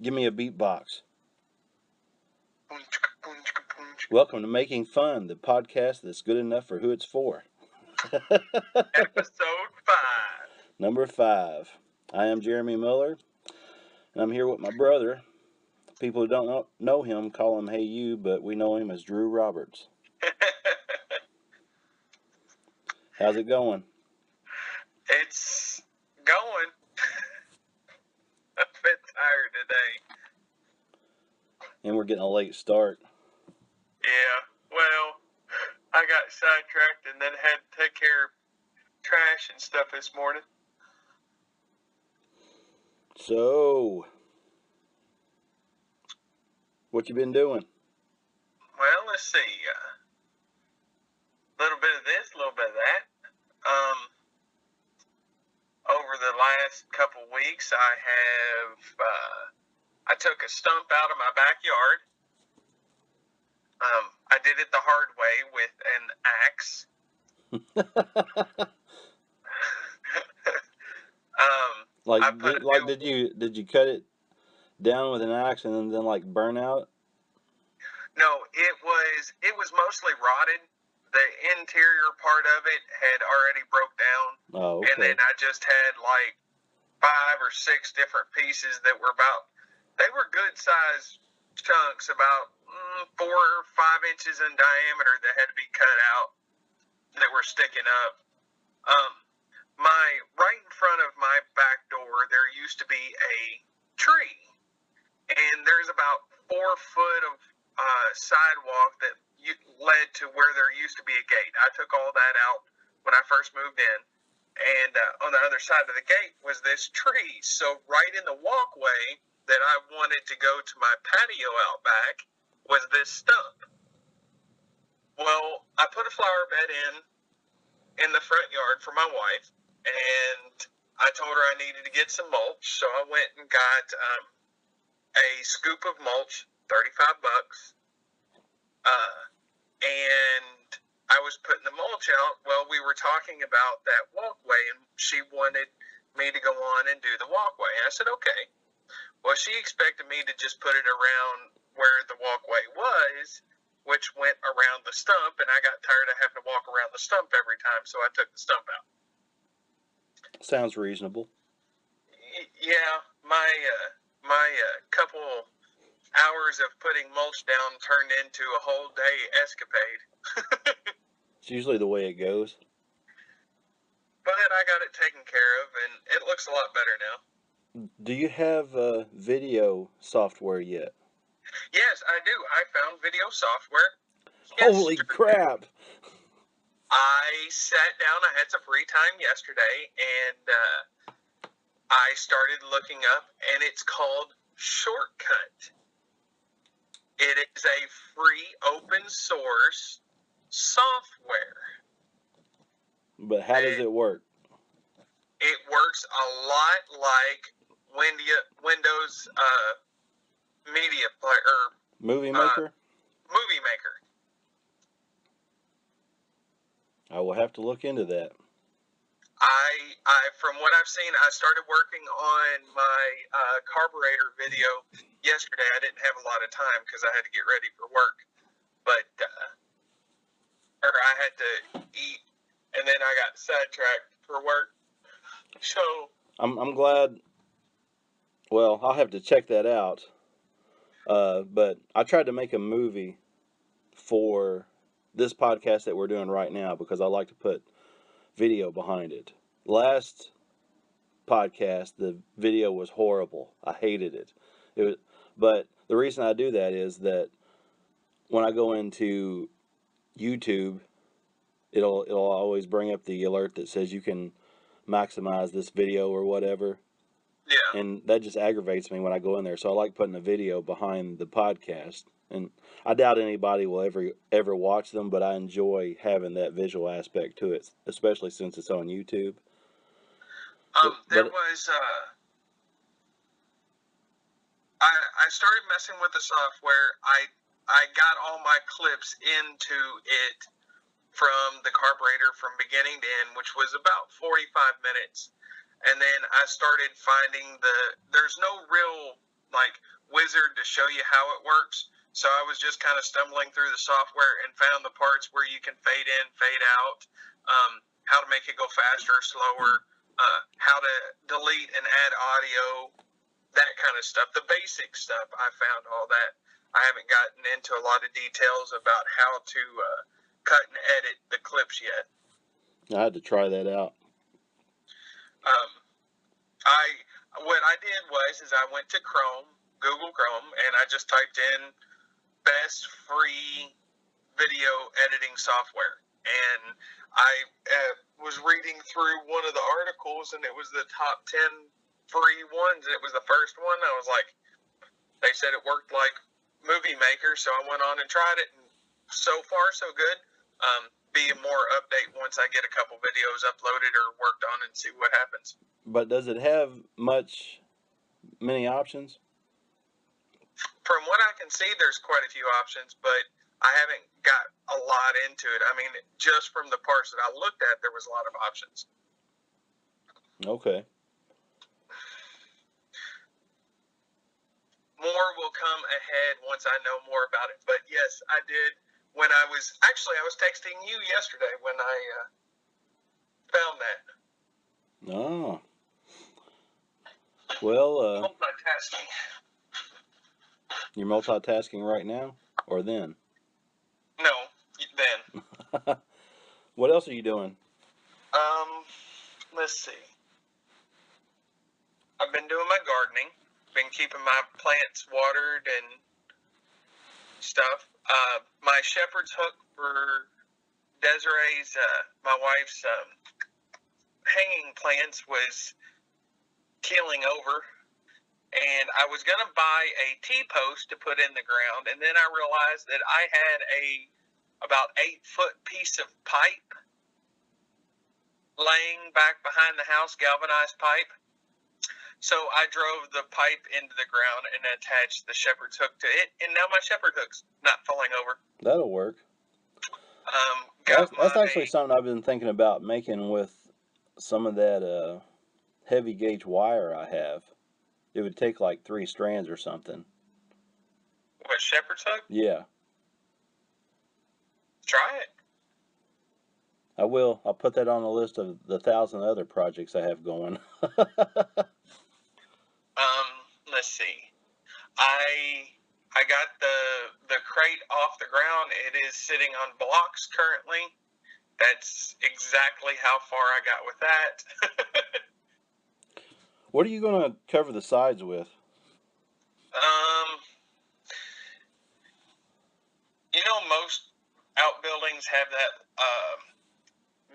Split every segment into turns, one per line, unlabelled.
Give me a beatbox. Welcome to Making Fun, the podcast that's good enough for who it's for.
Episode 5.
Number 5. I am Jeremy Miller, and I'm here with my brother. People who don't know him call him Hey You, but we know him as Drew Roberts. How's it going?
It's going. I'm a bit tired today.
And we're getting a late start.
Yeah, well, I got sidetracked and then had to take care of trash and stuff this morning.
So, what you been doing?
Well, let's see. A little bit of this, a little bit of that. Over the last couple weeks, I took a stump out of my backyard. I did it the hard way with an axe.
Did you cut it down with an axe and then like burn out?
No, it was mostly rotted. The interior part of it had already broke down.
Oh, okay.
And then I just had like 5 or 6 different pieces that were they were good sized chunks, about 4 or 5 inches in diameter, that had to be cut out, that were sticking up. Right in front of my back door, there used to be a tree, and there's about 4 foot of sidewalk that led to where there used to be a gate. I took all that out when I first moved in, and on the other side of the gate was this tree. So right in the walkway that I wanted to go to my patio out back was this stump. Well, I put a flower bed in the front yard for my wife, and I told her I needed to get some mulch, so I went and got a scoop of mulch, $35. And I was putting the mulch out. Well, we were talking about that walkway, and she wanted me to go on and do the walkway. I said, okay. Well, she expected me to just put it around where the walkway was, which went around the stump, and I got tired of having to walk around the stump every time, so I took the stump out.
Sounds reasonable.
Yeah, my couple hours of putting mulch down turned into a whole day escapade.
It's usually the way it goes.
But I got it taken care of, and it looks a lot better now.
Do you have video software yet?
Yes, I do. I found video software.
Holy crap!
I sat down. I had some free time yesterday, and I started looking up, and it's called Shortcut. It is a free open source software.
But how does it work?
It works a lot like Windows Media Player or
Movie Maker?
Movie Maker.
I will have to look into that.
I from what I've seen, I started working on my carburetor video yesterday. I didn't have a lot of time because I had to get ready for work, or I had to eat, and then I got sidetracked for work. So
I'm glad. Well, I'll have to check that out. But I tried to make a movie for this podcast that we're doing right now because I like to put video behind it. Last podcast, the video was horrible. I hated it. But the reason I do that is that when I go into YouTube, it'll always bring up the alert that says you can maximize this video or whatever.
Yeah.
And that just aggravates me when I go in there. So I like putting a video behind the podcast. And I doubt anybody will ever watch them, but I enjoy having that visual aspect to it, especially since it's on YouTube.
I started messing with the software. I got all my clips into it from the carburetor from beginning to end, which was about 45 minutes. And then I started finding there's no real like wizard to show you how it works. So I was just kind of stumbling through the software and found the parts where you can fade in, fade out, how to make it go faster or slower, how to delete and add audio, that kind of stuff. The basic stuff, I found all that. I haven't gotten into a lot of details about how to cut and edit the clips yet.
I had to try that out.
What I did was I went to Google Chrome, and I just typed in best free video editing software. And I was reading through one of the articles, and it was the top 10 free ones, and it was the first one. I was like, they said it worked like Movie Maker, so I went on and tried it, and so far, so good. Be more update once I get a couple videos uploaded or worked on and see what happens.
But does it have many options?
From what I can see, there's quite a few options, but I haven't got a lot into it. I mean, just from the parts that I looked at, there was a lot of options.
Okay.
More will come ahead once I know more about it. But yes, I did. I was texting you yesterday when I found that.
Oh. Well,
multitasking.
You're multitasking right now or then?
No, then.
What else are you doing?
Let's see. I've been doing my gardening. Been keeping my plants watered and stuff. My shepherd's hook for Desiree's, my wife's, hanging plants was keeling over, and I was going to buy a T-post to put in the ground, and then I realized that I had about 8-foot piece of pipe laying back behind the house, galvanized pipe. So I drove the pipe into the ground and attached the shepherd's hook to it, and now my shepherd hook's not falling over.
That'll work. That's actually something I've been thinking about making with some of that heavy gauge wire I have. It would take like 3 strands or something.
What, shepherd's hook?
Yeah.
Try it.
I will. I'll put that on the list of the 1,000 other projects I have going.
Let's see. I got the crate off the ground. It is sitting on blocks currently. That's exactly how far I got with that.
What are you going to cover the sides with?
Most outbuildings have that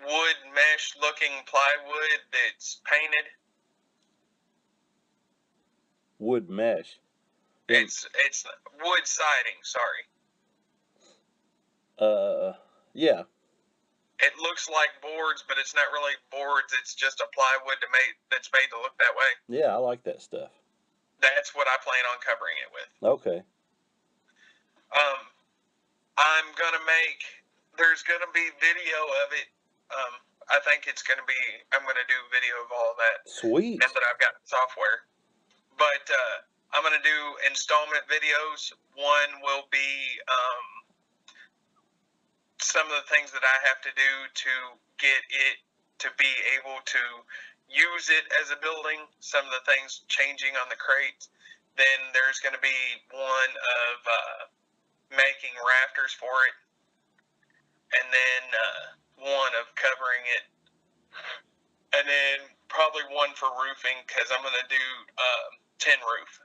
wood mesh looking plywood that's painted.
Wood mesh.
It's wood siding, sorry.
Yeah.
It looks like boards, but it's not really boards. It's just a plywood that's made to look that way.
Yeah, I like that stuff.
That's what I plan on covering it with.
Okay.
There's gonna be video of it. I think I'm gonna do video of all of that.
Sweet.
Now that I've got software. But I'm going to do installment videos. One will be some of the things that I have to do to get it to be able to use it as a building, some of the things changing on the crates. Then there's going to be one of making rafters for it, and then one of covering it, and then probably one for roofing, because I'm going to do tin roof.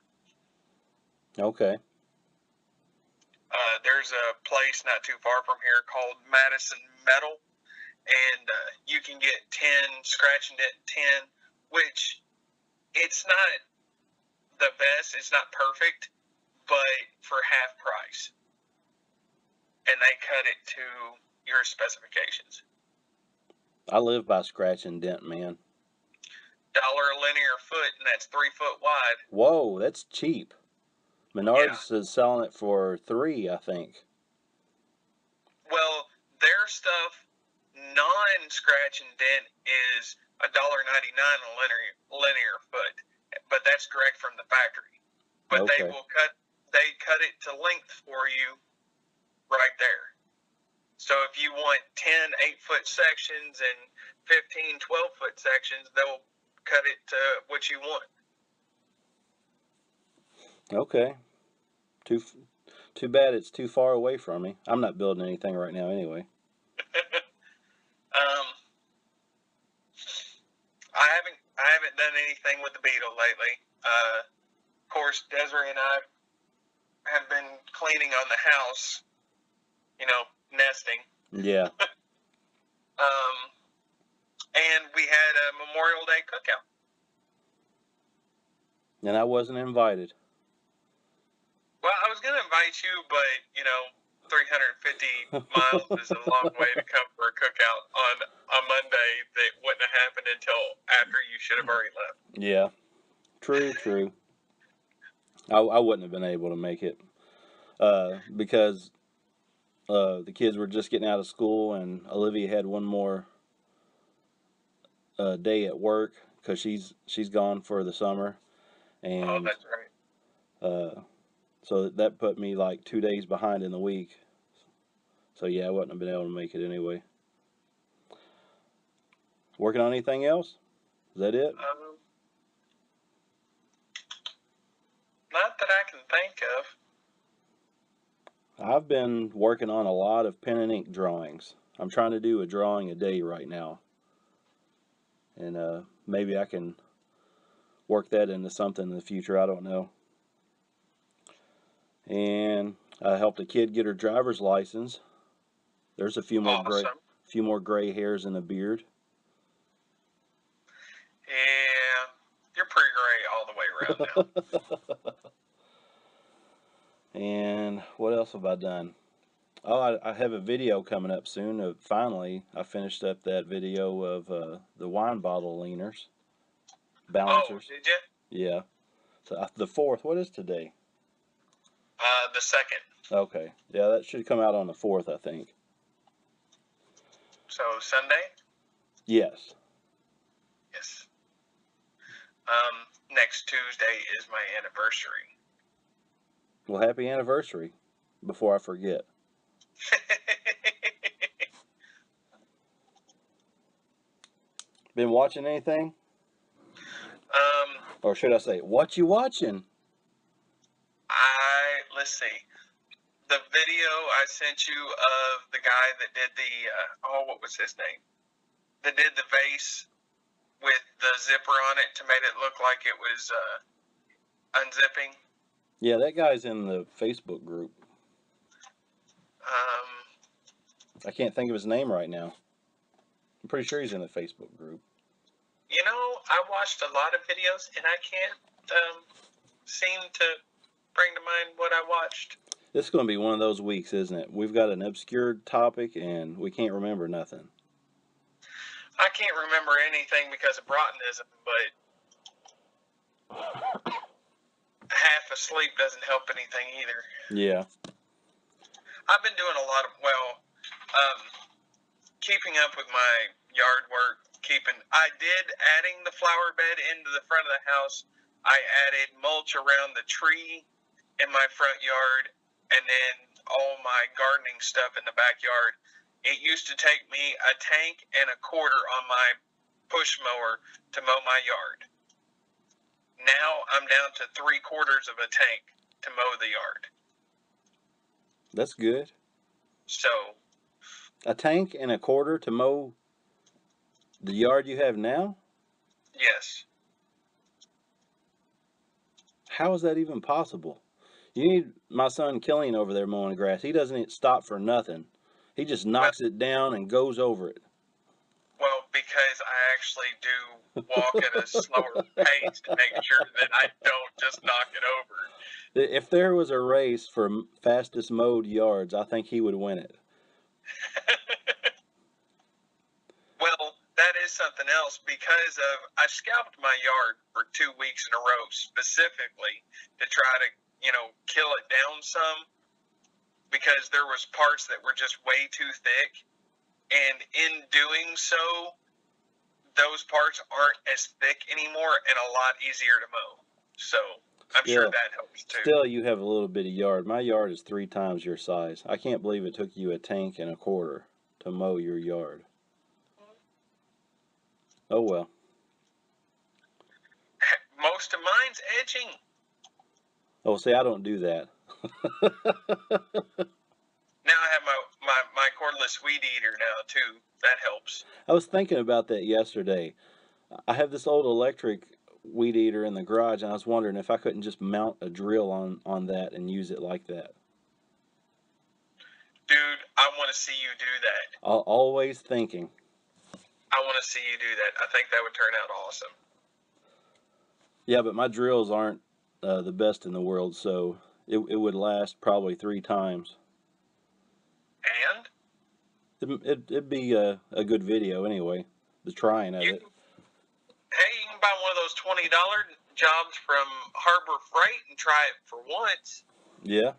Okay.
There's a place not too far from here called Madison Metal, and you can get scratch and dent tin, which it's not the best, it's not perfect, but for half price. And they cut it to your specifications.
I live by scratch and dent, man.
$1 a linear foot, and that's 3 foot wide.
Whoa, that's cheap. Menards is selling it for $3, I think.
Well, their stuff, non-scratch and dent, is $1.99 a linear foot, but that's direct from the factory. but
Okay.
they cut it to length for you right there. So if you want 10 8-foot sections and 15 12-foot sections, they'll cut it to what you want.
Okay. Too bad it's too far away from me. I'm not building anything right now anyway.
I haven't done anything with the Beetle lately. Of course, Desiree and I have been cleaning on the house, nesting.
Yeah.
And we had a Memorial Day cookout.
And I wasn't invited.
Well, I was going to invite you, but, 350 miles is a long way to come for a cookout on a Monday that wouldn't have happened until after you should have already left.
Yeah. True. I wouldn't have been able to make it because the kids were just getting out of school, and Olivia had one more day at work because she's gone for the summer, and
Oh, that's right.
So that put me like 2 days behind in the week. So yeah, I wouldn't have been able to make it anyway. Working on anything else? Is that it?
Not that I can think of.
I've been working on a lot of pen and ink drawings. I'm trying to do a drawing a day right now. And maybe I can work that into something in the future. I don't know. And I helped a kid get her driver's license. There's a few more gray hairs in the beard.
Yeah, you're pretty gray all the way around now.
And what else have I done? Oh, I have a video coming up soon. Finally, I finished up that video of the wine bottle leaners, balancers.
Oh, did you?
Yeah. So the 4th. What is today?
The 2nd.
Okay. Yeah, that should come out on the 4th, I think.
So Sunday?
Yes.
Yes. Next Tuesday is my anniversary.
Well, happy anniversary, before I forget. Been watching anything? Or should I say, what you watching?
Let's see. The video I sent you of the guy that did what was his name? That did the vase with the zipper on it to make it look like it was unzipping.
Yeah, that guy's in the Facebook group. I can't think of his name right now. I'm pretty sure he's in the Facebook group.
I watched a lot of videos, and I can't seem to bring to mind what I watched.
This is going to be one of those weeks, isn't it? We've got an obscure topic, and we can't remember nothing.
I can't remember anything because of Broughtonism, but half asleep doesn't help anything either.
Yeah.
I've been doing a lot of, keeping up with my yard work, adding the flower bed into the front of the house. I added mulch around the tree in my front yard, and then all my gardening stuff in the backyard. It used to take me a tank and a quarter on my push mower to mow my yard. Now I'm down to 3/4 of a tank to mow the yard.
That's good.
So,
a tank and a quarter to mow the yard you have now?
Yes.
How is that even possible? You need my son Killian over there mowing the grass. He doesn't stop for nothing. He just knocks it down and goes over it.
Well, because I actually do walk at a slower pace to make sure that I don't just knock it over.
If there was a race for fastest mowed yards, I think he would win it.
Well, that is something else because I scalped my yard for 2 weeks in a row specifically to try to, kill it down some because there was parts that were just way too thick. And in doing so, those parts aren't as thick anymore and a lot easier to mow. I'm sure
Still,
that helps too.
still, you have a little bit of yard. My yard is 3 times your size. I can't believe it took you a tank and a quarter to mow your yard. Oh well.
Most of mine's edging.
Oh, see, I don't do that.
Now I have my cordless weed eater now too. That helps.
I was thinking about that yesterday. I have this old electric weed eater in the garage, and I was wondering if I couldn't just mount a drill on that and use it like that.
Dude, I want to see you do that.
Always thinking.
I want to see you do that. I think that would turn out awesome.
Yeah, but my drills aren't the best in the world, so it would last probably 3 times.
And?
It'd be a good video anyway, the trying of it.
Hey, you can buy one of those $20 jobs from Harbor Freight and try it for once.
Yeah.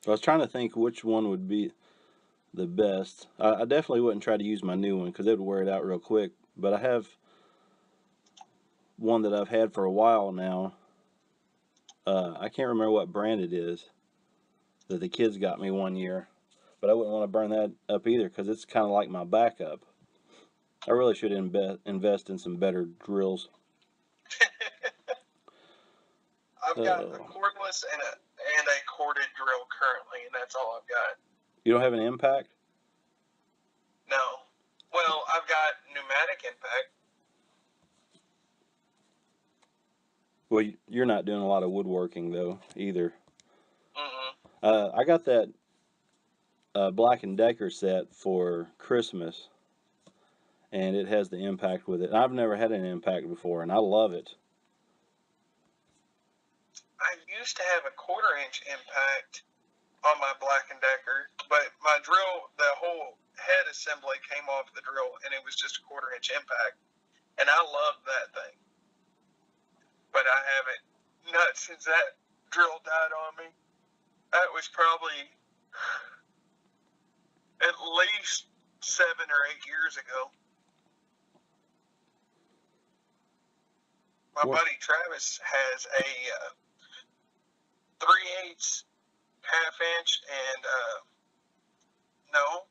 I was trying to think which one would be the best. I definitely wouldn't try to use my new one because it would wear it out real quick. But I have one that I've had for a while now. I can't remember what brand it is that the kids got me one year. But I wouldn't want to burn that up either because it's kind of like my backup. I really should invest in some better drills.
I've got a cordless and a corded drill currently, and that's all I've got.
You don't have an impact?
No. Well, I've got pneumatic impact.
Well, you're not doing a lot of woodworking though either.
Mm-mm.
I got that Black & Decker set for Christmas, and it has the impact with it. I've never had an impact before, and I love it.
I used to have a 1/4-inch impact on my Black & Decker, but my drill, the whole head assembly came off the drill, and it was just a 1/4-inch impact, and I loved that thing. But I haven't, not since that drill died on me. That was probably at least 7 or 8 years ago. My buddy Travis has a 3/8 1/2-inch and no.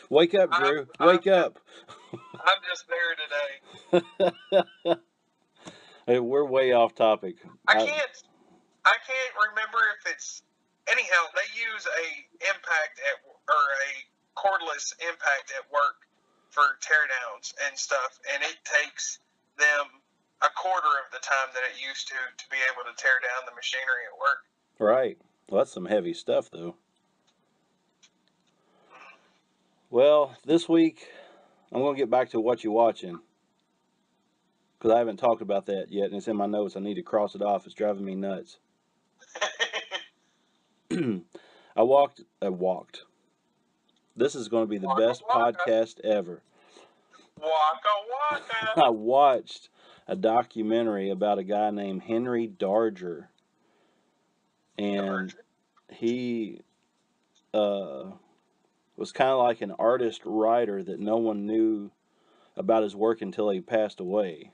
Wake up, Drew. Wake up.
I'm just there today.
Hey, we're way off topic.
I can't remember if it's, anyhow, they use a impact or a cordless impact at work for teardowns and stuff, and it takes them a quarter of the time that it used to be able to tear down the machinery at work.
Right. Well, that's some heavy stuff, though. Well, this week, I'm going to get back to what you watching. Because I haven't talked about that yet, and it's in my notes. I need to cross it off. It's driving me nuts. I walked. This is going to be the best podcast ever.
Waka.
I watched a documentary about a guy named Henry Darger. And he was kind of like an artist writer that no one knew about his work until he passed away.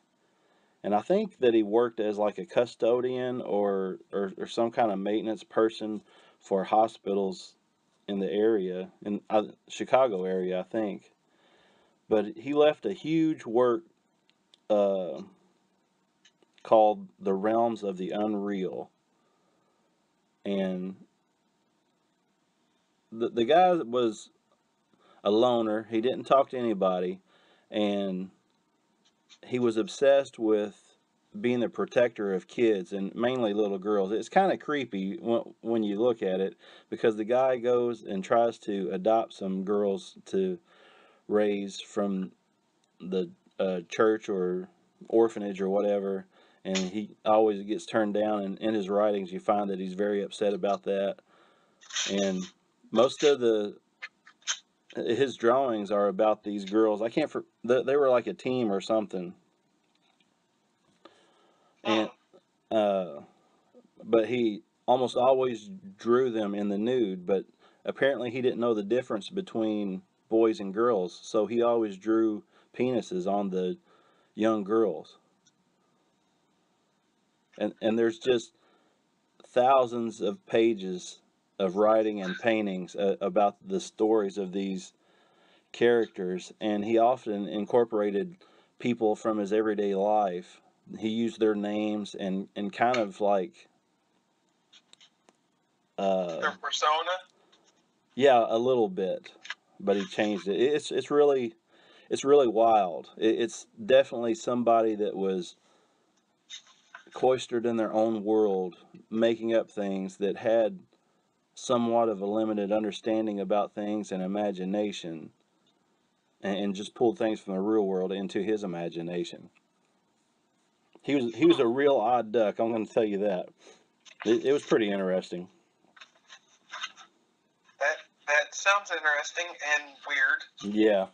And I think that he worked as like a custodian or some kind of maintenance person for hospitals in the area, in Chicago area, I think. But he left a huge work called The Realms of the Unreal. And the guy was a loner. He didn't talk to anybody. And he was obsessed with being the protector of kids, and mainly little girls. It's kind of creepy when you look at it, because the guy goes and tries to adopt some girls to raise from the church or orphanage or whatever, and he always gets turned down, and in his writings you find that he's very upset about that. And most of his drawings are about these girls. They were like a team or something. And but he almost always drew them in the nude, but apparently he didn't know the difference between boys and girls, so he always drew penises on the young girls. And there's just thousands of pages of writing and paintings about the stories of these characters, and he often incorporated people from his everyday life. He used their names and kind of like
Their persona.
yeah, a little bit, but he changed it. It's really wild. It's definitely somebody that was cloistered in their own world, making up things that had somewhat of a limited understanding about things and imagination, and just pulled things from the real world into his imagination. He was a real odd duck. I'm going to tell you that. It was pretty interesting.
That sounds interesting and weird.
Yeah.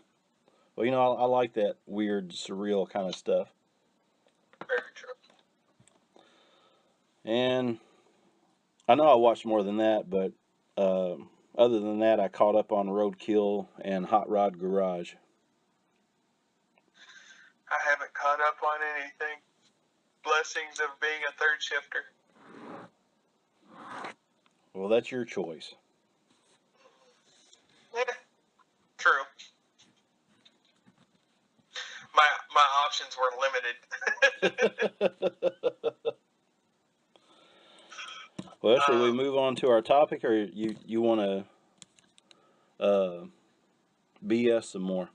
Well, I like that weird, surreal kind of stuff.
Very true.
And I know I watched more than that, but other than that, I caught up on Roadkill and Hot Rod Garage.
I haven't caught up on anything. Blessings of being a third shifter.
Well, that's your choice.
Yeah, true. My options were limited.
Well, should we move on to our topic, or you want to BS some more?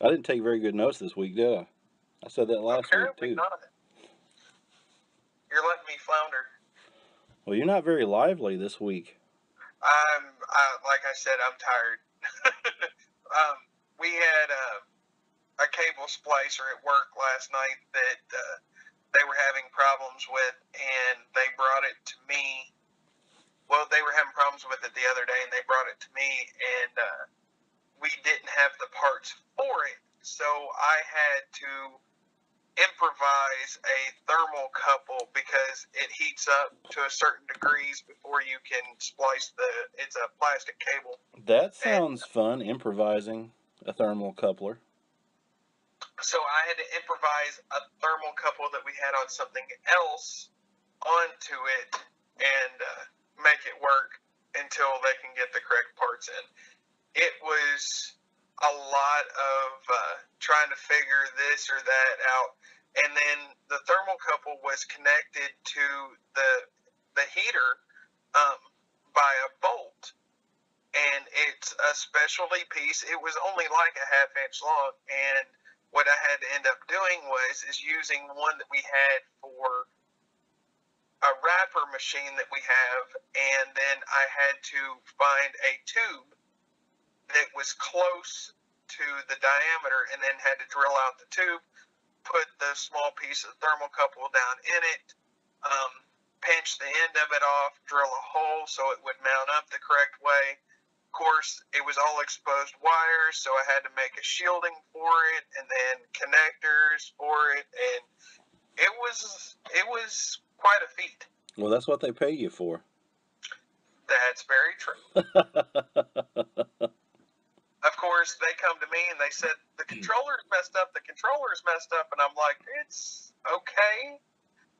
I didn't take very good notes this week, did I? I said that last week too.
Not. You're letting me flounder.
Well, you're not very lively this week.
Like I said, I'm tired. We had a cable splicer at work last night that they were having problems with, and they brought it to me. Well, they were having problems with it the other day, and they brought it to me, and we didn't have the parts for it, so I had to improvise a thermocouple because it heats up to a certain degrees before you can splice it's a plastic cable.
That sounds fun, improvising a thermocoupler.
So I had to improvise a thermocouple that we had on something else onto it and make it work until they can get the correct parts in. It was a lot of trying to figure this or that out, and then the thermocouple was connected to the heater by a bolt, and it's a specialty piece. It was only like a half-inch long, and what I had to end up doing is using one that we had for a wrapper machine that we have, and then I had to find a tube that was close to the diameter, and then had to drill out the tube, put the small piece of thermocouple down in it, pinch the end of it off, drill a hole so it would mount up the correct way. Of course, it was all exposed wires, so I had to make a shielding for it, and then connectors for it, and it was quite a feat.
Well, that's what they pay you for.
That's very true. Of course, they come to me and they said, the controller's messed up, and I'm like, it's okay.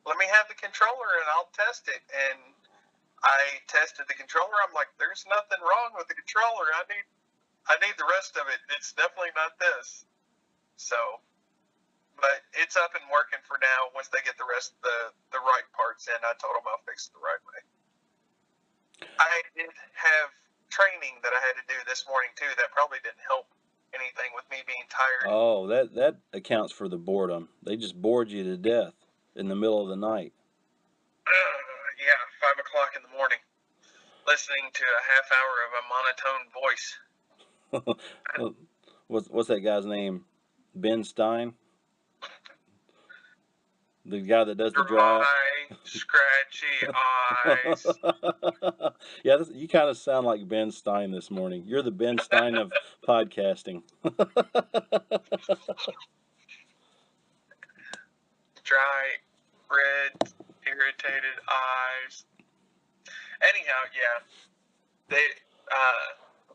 Let me have the controller and I'll test it. And I tested the controller. I'm like, there's nothing wrong with the controller. I need the rest of it. It's definitely not this. So, but it's up and working for now. Once they get the rest of the right parts in, I told them I'll fix it the right way. I did have training that I had to do this morning too. That probably didn't help anything with me being tired.
Oh, that accounts for the boredom. They just bored you to death in the middle of the night.
Yeah, 5 o'clock in the morning, listening to a half hour of a monotone voice.
What's that guy's name? Ben Stein? The guy that does the dry,
scratchy eyes.
Yeah, you kind of sound like Ben Stein this morning. You're the Ben Stein of podcasting.
Dry, red, irritated eyes. Anyhow, yeah,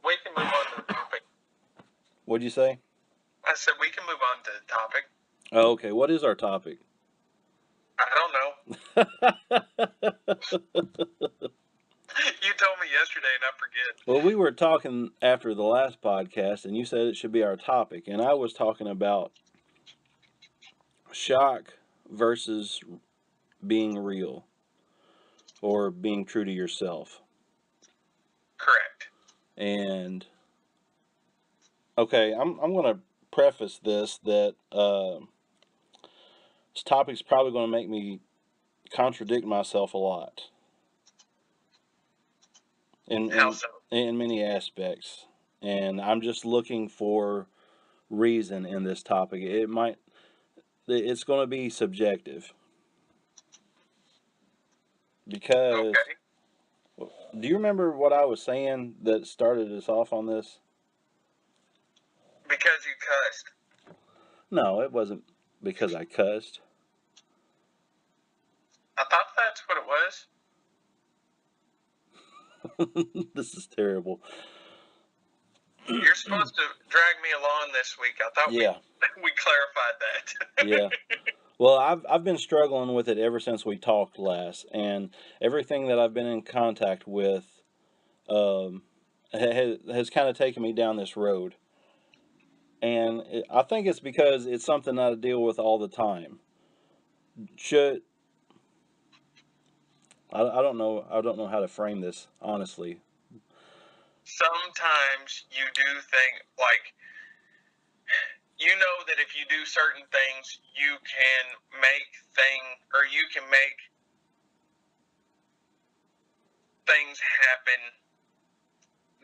We can move on to the topic.
What'd you say?
I said we can move on to the topic.
Oh, okay. What is our topic?
I don't know. You told me yesterday and I forget.
Well, we were talking after the last podcast, and you said it should be our topic, and I was talking about shock versus being real or being true to yourself.
Correct.
And okay, I'm going to preface this that this topic's probably going to make me contradict myself a lot
How so?
in many aspects, and I'm just looking for reason in this topic. It's going to be subjective because
Okay.
do you remember what I was saying that started us off on this?
Because you cussed.
No, it wasn't because I cussed.
I thought that's what it was.
This is terrible.
You're supposed to drag me along this week. I thought
Yeah.
we clarified that.
Yeah. Well, I've been struggling with it ever since we talked last, and everything that I've been in contact with has kind of taken me down this road. And I think it's because it's something that I deal with all the time. I don't know how to frame this honestly.
Sometimes you do think like you know that if you do certain things, you can make things happen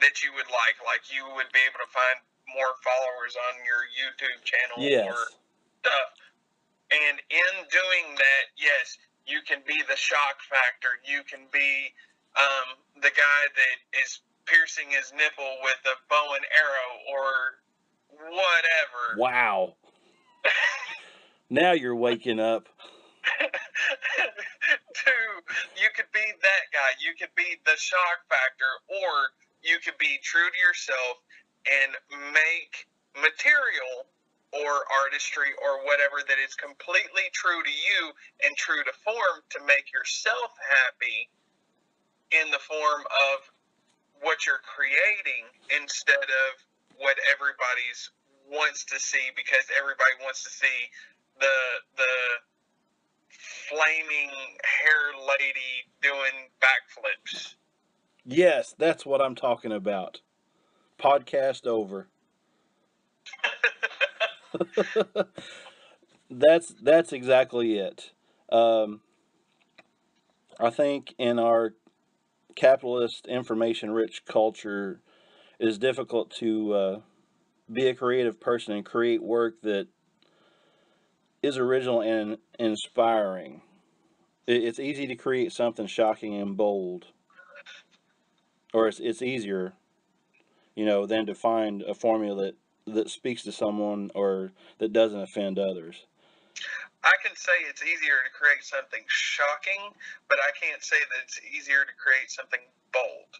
that you would like. Like you would be able to find more followers on your YouTube channel or
Yes.
stuff. And in doing that, yes, you can be the shock factor. You can be the guy that is piercing his nipple with a bow and arrow or whatever.
Wow. Now you're waking up.
You could be that guy. You could be the shock factor, or you could be true to yourself and make material or artistry or whatever that is completely true to you and true to form to make yourself happy in the form of what you're creating instead of what everybody's wants to see, because everybody wants to see the flaming hair lady doing backflips.
Yes, that's what I'm talking about. Podcast over. That's exactly it. I think in our capitalist, information-rich culture, it is difficult to be a creative person and create work that is original and inspiring. It's easy to create something shocking and bold, or it's easier, than to find a formula that speaks to someone or that doesn't offend others.
I can say it's easier to create something shocking, but I can't say that it's easier to create something bold.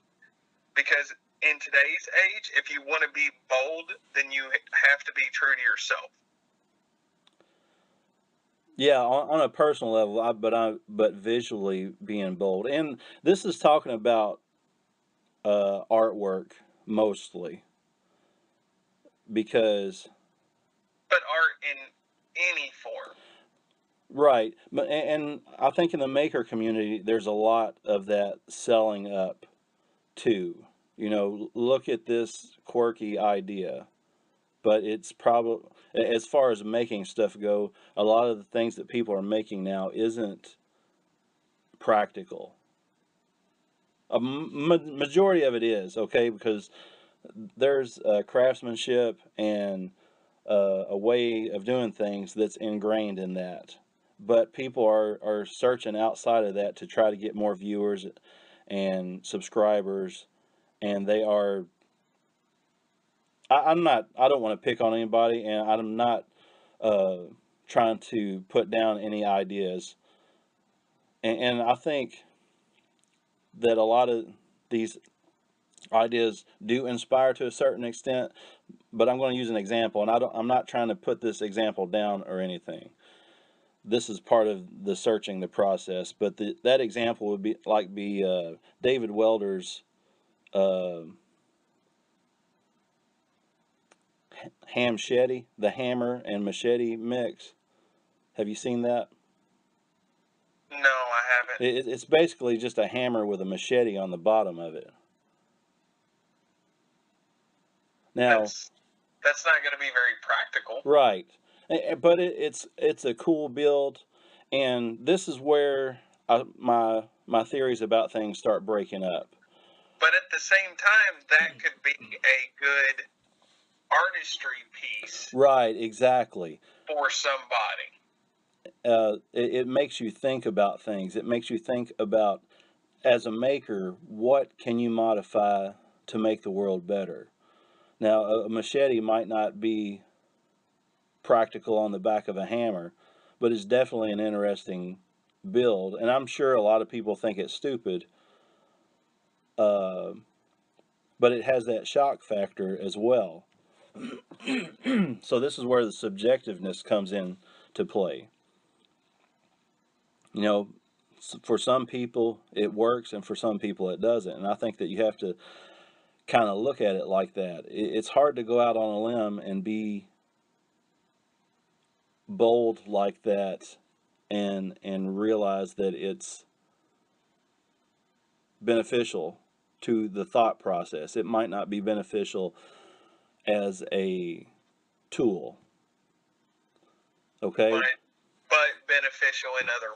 Because in today's age, if you want to be bold, then you have to be true to yourself.
Yeah, on a personal level, but visually being bold, and this is talking about artwork mostly, because
But art in any form.
right, and I think in the maker community, there's a lot of that selling up too. Look at this quirky idea, but it's probably, as far as making stuff go, a lot of the things that people are making now isn't practical. A majority of it is, okay, because there's craftsmanship and a way of doing things that's ingrained in that. But people are searching outside of that to try to get more viewers and subscribers, and they are. I'm not. I don't want to pick on anybody, and I'm not trying to put down any ideas. And I think that a lot of these ideas do inspire to a certain extent, but I'm going to use an example, and I'm not trying to put this example down or anything. This is part of the searching the process, but that example would be David Welder's hamsheti, the hammer and machete mix. Have you seen that?
No, I haven't.
It's basically just a hammer with a machete on the bottom of it. Now,
that's not going to be very practical.
right, but it's a cool build, and this is where my theories about things start breaking up.
But at the same time, that could be a good artistry piece.
Right, exactly.
For somebody.
It makes you think about things. It makes you think about, as a maker, what can you modify to make the world better? Now, a machete might not be practical on the back of a hammer, but it's definitely an interesting build, and I'm sure a lot of people think it's stupid, but it has that shock factor as well. So this is where the subjectiveness comes in to play. You know, for some people it works, and for some people it doesn't, and I think that you have to kind of look at it like that. It's hard to go out on a limb and be bold like that and realize that it's beneficial to the thought process. It might not be beneficial as a tool. Okay?
But beneficial in other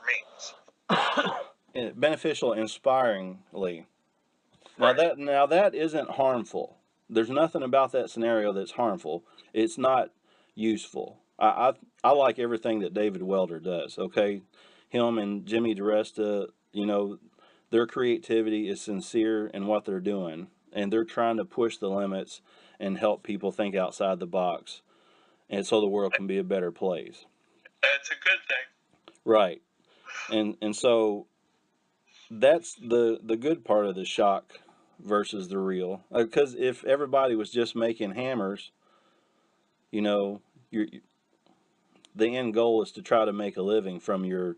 means.
Beneficial inspiringly. Now that isn't harmful. There's nothing about that scenario that's harmful. It's not useful. I like everything that David Welder does. Okay, him and Jimmy DiResta, you know, their creativity is sincere in what they're doing, and they're trying to push the limits and help people think outside the box, and so the world can be a better place.
That's a good thing.
Right, and so that's the good part of the shock versus the real. Because if everybody was just making hammers, you know, the end goal is to try to make a living from your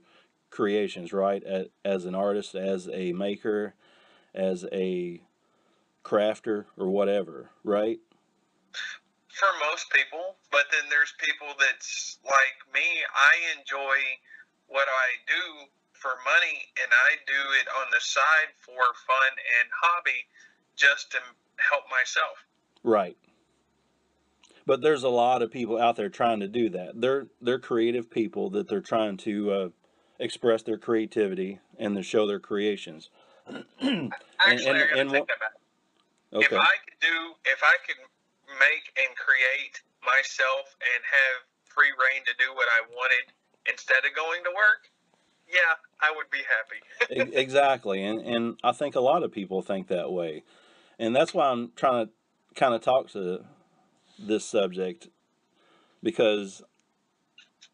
creations, right? As an artist, as a maker, as a crafter, or whatever, right?
For most people, but then there's people that's like me. I enjoy what I do for money, and I do it on the side for fun and hobby, just to help myself.
Right. But there's a lot of people out there trying to do that. They're creative people that they're trying to express their creativity and to show their creations.
Actually, I gotta take that back. Okay. If I could make and create myself and have free reign to do what I wanted instead of going to work, yeah, I would be happy.
Exactly, and I think a lot of people think that way, and that's why I'm trying to kind of talk to this subject, because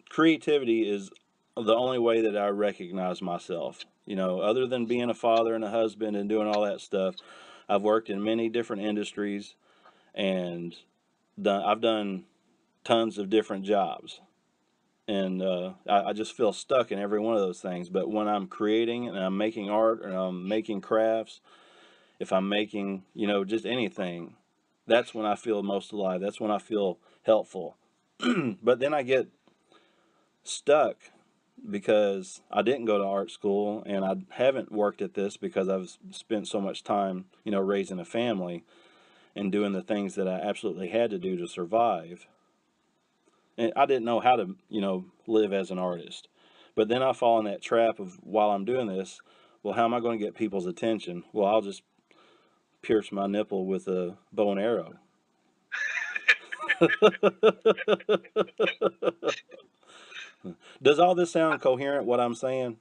creativity is the only way that I recognize myself. You know, other than being a father and a husband and doing all that stuff, I've worked in many different industries, and I've done tons of different jobs. And I just feel stuck in every one of those things. But when I'm creating and I'm making art and I'm making crafts, if I'm making, you know, just anything, that's when I feel most alive. That's when I feel helpful. But then I get stuck because I didn't go to art school, and I haven't worked at this because I've spent so much time, you know, raising a family and doing the things that I absolutely had to do to survive. And I didn't know how to, you know, live as an artist. But then I fall in that trap of, while I'm doing this, well, how am I going to get people's attention? Well, I'll just pierce my nipple with a bow and arrow. Does all this sound coherent, what I'm saying?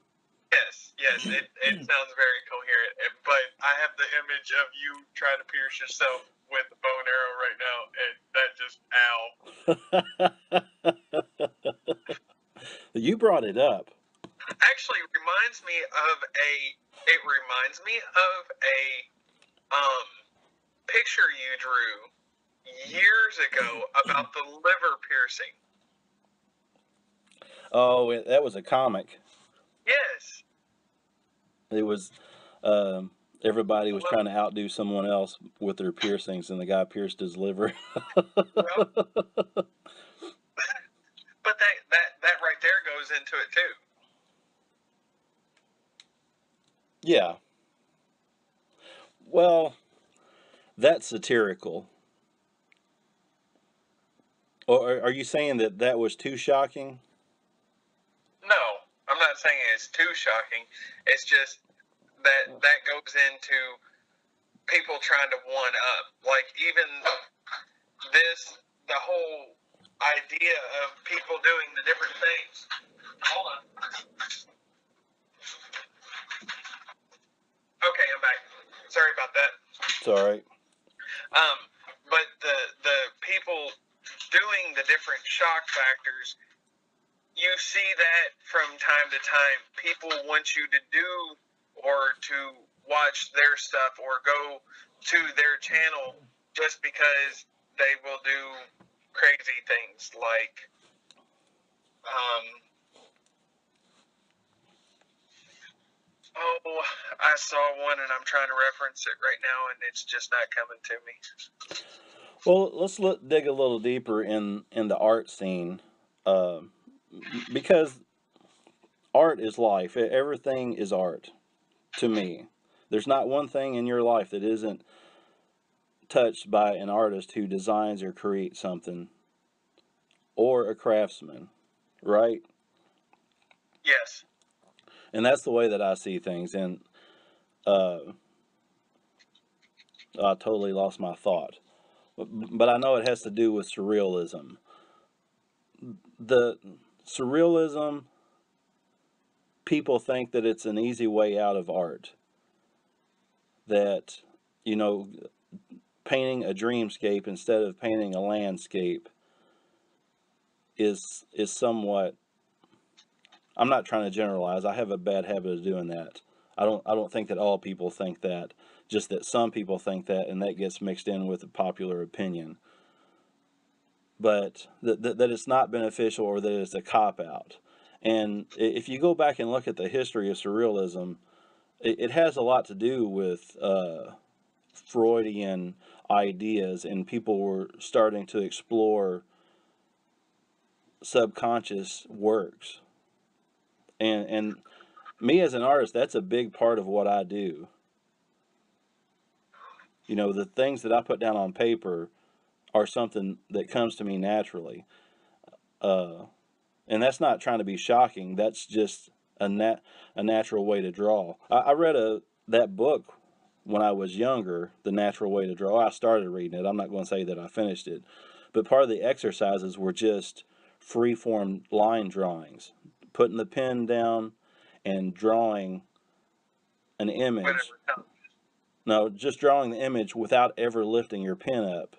Yes, it sounds very coherent. But I have the image of you trying to pierce yourself with a bow and arrow right now, and that just, ow.
You brought it up.
Actually, it reminds me of a picture you drew years ago about the liver piercing.
Oh, that was a comic.
Yes.
It was, everybody was trying to outdo someone else with their piercings, and the guy pierced his liver.
Well, but that right there goes into it too.
Yeah. Well, that's satirical. Or are you saying that that was too shocking?
No, I'm not saying it's too shocking. It's just that goes into people trying to one up. Like even the whole idea of people doing the different things. Hold on. Okay, I'm back. Sorry about that.
It's all right.
But the people doing the different shock factors, you see that from time to time. People want you to do or to watch their stuff or go to their channel just because they will do crazy things like oh, I saw one and I'm trying to reference it right now and it's just not coming to me.
Well, let's dig a little deeper in the art scene, because art is life. Everything is art to me. There's not one thing in your life that isn't touched by an artist who designs or creates something, or a craftsman, right?
Yes.
And that's the way that I see things. And I totally lost my thought, but I know it has to do with surrealism. The surrealism, people think that it's an easy way out of art. That, you know, painting a dreamscape instead of painting a landscape is somewhat. I'm not trying to generalize. I have a bad habit of doing that. I don't think that all people think that. Just that some people think that, and that gets mixed in with the popular opinion. But that it's not beneficial, or that it's a cop out. And if you go back and look at the history of surrealism, it has a lot to do with Freudian ideas, and people were starting to explore subconscious works. And me as an artist, that's a big part of what I do. You know, the things that I put down on paper are something that comes to me naturally. And that's not trying to be shocking. That's just a natural way to draw. I read that book when I was younger, The Natural Way to Draw. I started reading it. I'm not going to say that I finished it. But part of the exercises were just free-form line drawings, putting the pen down and drawing an image. No, just drawing the image without ever lifting your pen up.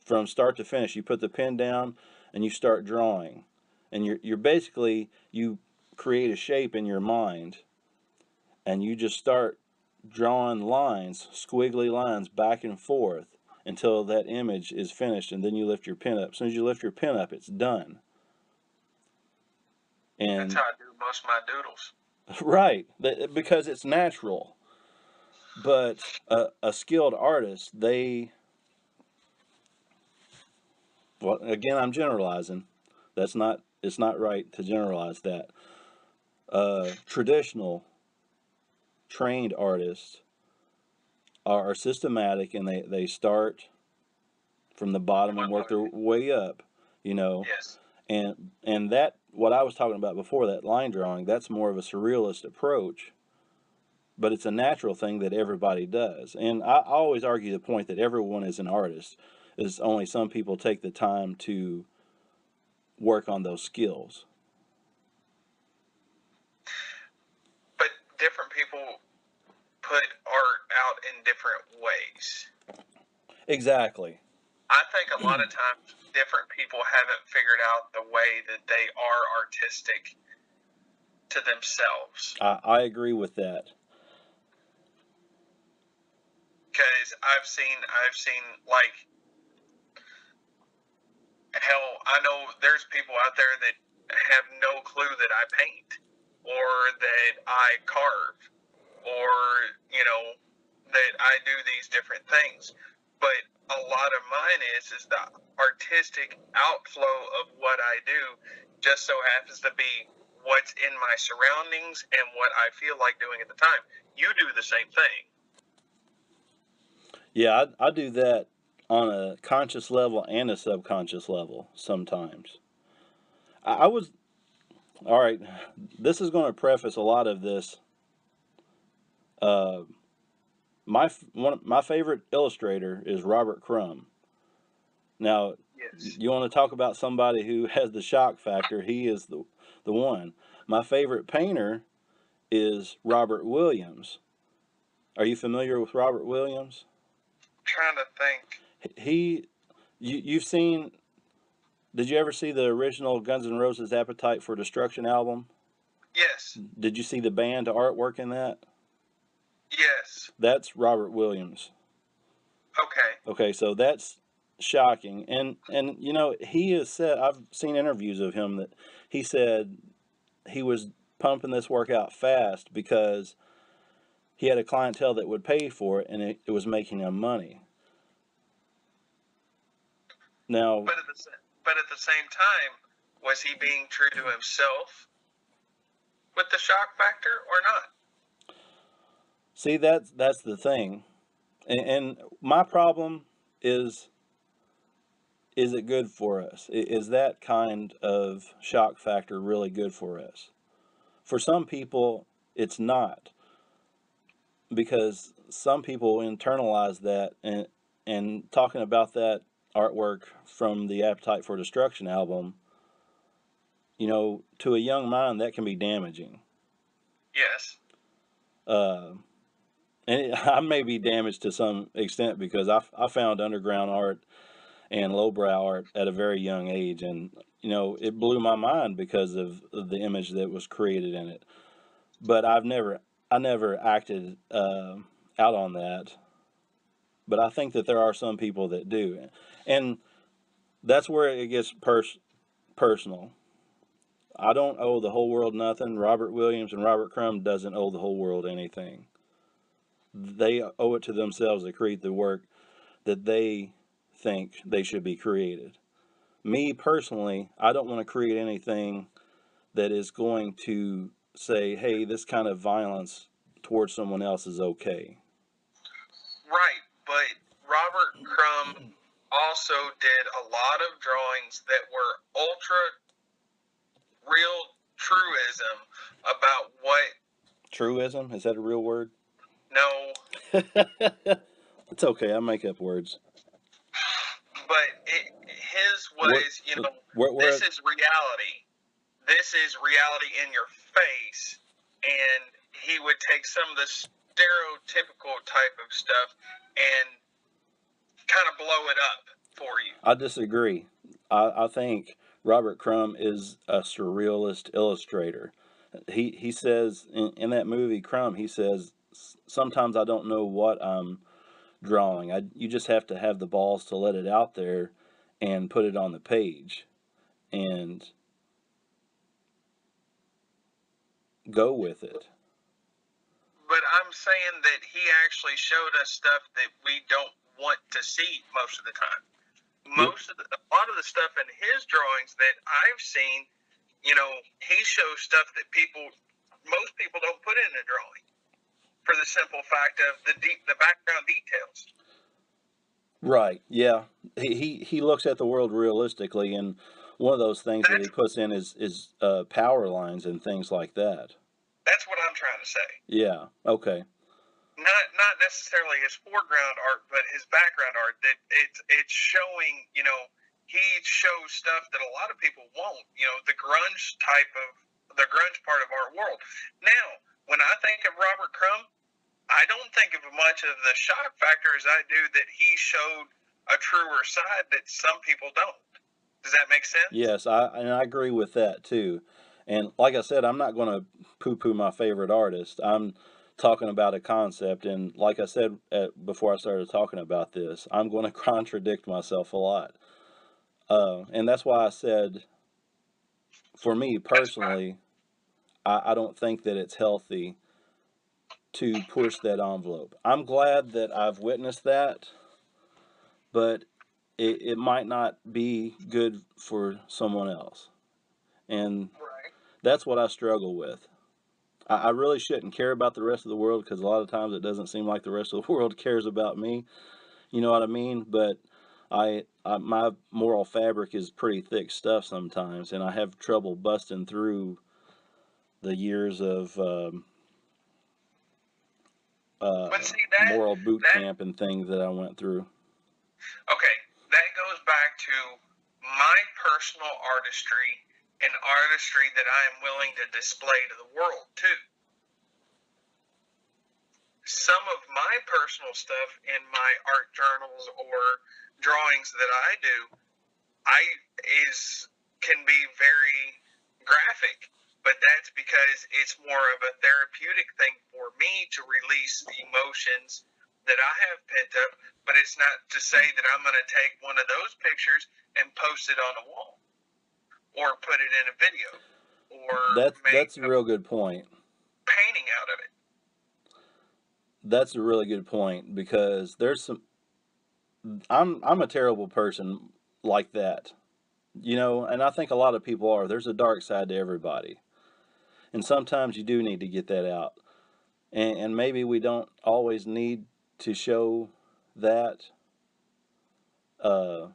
From start to finish, you put the pen down and you start drawing. And you're basically, you create a shape in your mind, and you just start drawing lines, squiggly lines back and forth until that image is finished, and then you lift your pen up. As soon as you lift your pen up, it's done. And
that's how I do most of my doodles.
Right, because it's natural. But a skilled artist, well, again, I'm generalizing. It's not right to generalize that. Traditional trained artists are systematic, and they start from the bottom and work their way up, you know.
Yes.
And that, what I was talking about before, that line drawing, that's more of a surrealist approach, but it's a natural thing that everybody does. And I always argue the point that everyone is an artist. Is only some people take the time to work on those skills.
But different people put art out in different ways.
Exactly.
I think a lot of times different people haven't figured out the way that they are artistic to themselves.
I agree with that.
because I've seen like, hell, I know there's people out there that have no clue that I paint or that I carve or, you know, that I do these different things. But a lot of mine is the artistic outflow of what I do just so happens to be what's in my surroundings and what I feel like doing at the time. You do the same thing.
Yeah, I do that on a conscious level and a subconscious level sometimes. I was, all right, this is going to preface a lot of this. Uh, my favorite illustrator is Robert Crumb. Now,
Yes.
you want to talk about somebody who has the shock factor? He is the one. My favorite painter is Robert Williams. Are you familiar with Robert Williams?
I'm trying to think.
You've seen. Did you ever see the original Guns N' Roses Appetite for Destruction album?
Yes.
Did you see the band artwork in that?
Yes.
That's Robert Williams.
Okay.
Okay, so that's shocking. And you know, he has said, I've seen interviews of him that he said he was pumping this work out fast because he had a clientele that would pay for it, and it was making him money. Now,
But at the same time, was he being true to himself with the shock factor or not?
see, that's the thing. And my problem is it good for us? Is that kind of shock factor really good for us? For some people, it's not, because some people internalize that, and talking about that artwork from the Appetite for Destruction album, you know, to a young mind that can be damaging.
Yes.
And I may be damaged to some extent because I found underground art and lowbrow art at a very young age, and you know, it blew my mind because of the image that was created in it. But I never acted out on that. But I think that there are some people that do, and that's where it gets personal. I don't owe the whole world nothing. Robert Williams and Robert Crumb doesn't owe the whole world anything. They owe it to themselves to create the work that they think they should be created. Me personally, I don't want to create anything that is going to say, hey, this kind of violence towards someone else is okay.
Right, but Robert Crumb also did a lot of drawings that were ultra real truism about what.
Truism? Is that a real word?
No.
It's okay, I make up words.
But his was, you know, this is reality. This is reality in your face. And he would take some of the stereotypical type of stuff and kind of blow it up for you.
I disagree. I think Robert Crumb is a surrealist illustrator. He says in that movie Crumb, he says, sometimes I don't know what I'm drawing. You just have to have the balls to let it out there and put it on the page and go with it.
But I'm saying that he actually showed us stuff that we don't want to see most of the time. A lot of the stuff in his drawings that I've seen, you know, he shows stuff that most people don't put in a drawing, for the simple fact of the background details.
Right. Yeah. He looks at the world realistically, and one of those things that he puts in is power lines and things like that.
That's what I'm trying to say.
Yeah. Okay.
Not necessarily his foreground art, but his background art. That it's showing, you know, he shows stuff that a lot of people won't. You know, the grunge part of our world. Now, when I think of Robert Crumb, I don't think of much of the shock factor as I do that he showed a truer side that some people don't. Does that make sense?
Yes, I agree with that too. And like I said, I'm not going to poo-poo my favorite artist. I'm talking about a concept, and like I said before I started talking about this, I'm going to contradict myself a lot. And that's why I said, for me personally, I don't think that it's healthy to push that envelope. I'm glad that I've witnessed that, but it might not be good for someone else. And
Right.
that's what I struggle with. I really shouldn't care about the rest of the world, because a lot of times it doesn't seem like the rest of the world cares about me. You know what I mean? But my moral fabric is pretty thick stuff sometimes, and I have trouble busting through the years of
But see
moral boot
that
camp and things that I went through.
okay, that goes back to my personal artistry and artistry that I am willing to display to the world too. Some of my personal stuff in my art journals or drawings that I do, I is can be very graphic, but that's because it's more of a therapeutic thing for me to release the emotions that I have pent up. But it's not to say that I'm going to take one of those pictures and post it on a wall or put it in a video or make
That's a real good point.
painting out of it.
That's a really good point, because there's some. I'm a terrible person like that, you know, and I think a lot of people are. There's a dark side to everybody, and sometimes you do need to get that out. And maybe we don't always need to show that. Uh,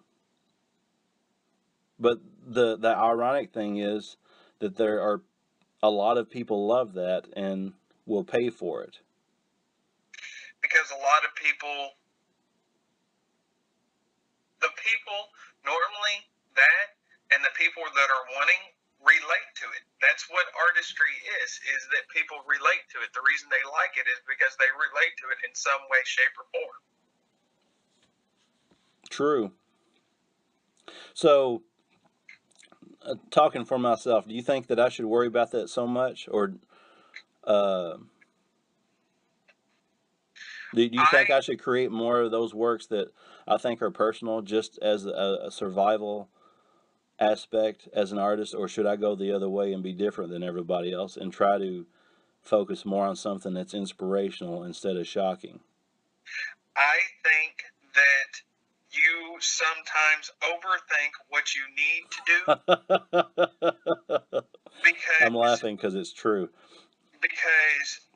but the ironic thing is that there are a lot of people love that and will pay for it.
Because a lot of people, the people normally that and the people that are wanting relate to it. That's what artistry is that people relate to it. The reason they like it is because they relate to it in some way, shape, or form.
True. So, talking for myself, do you think that I should worry about that so much, or uh, do you think I should create more of those works that I think are personal, just as a survival aspect as an artist, or should I go the other way and be different than everybody else and try to focus more on something that's inspirational instead of shocking?
I think that you sometimes overthink what you need to do
I'm
because
laughing because it's true.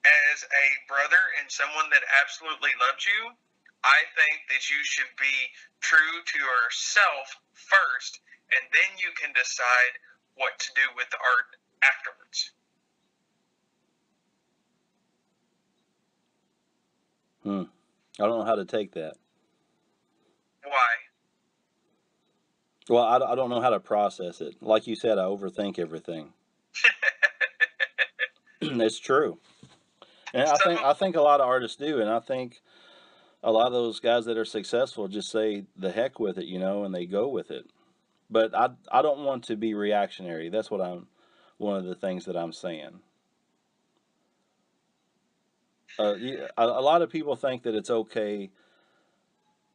as a brother and someone that absolutely loves you, I think that you should be true to yourself first, and then you can decide what to do with the art afterwards.
I don't know how to take that.
Why?
Well, I don't know how to process it. Like you said, I overthink everything. It's true. And
Some of
I think a lot of artists do, and I think a lot of those guys that are successful just say the heck with it, you know, and they go with it. But I don't want to be reactionary. That's what I'm one of the things that I'm saying. A lot of people think that it's okay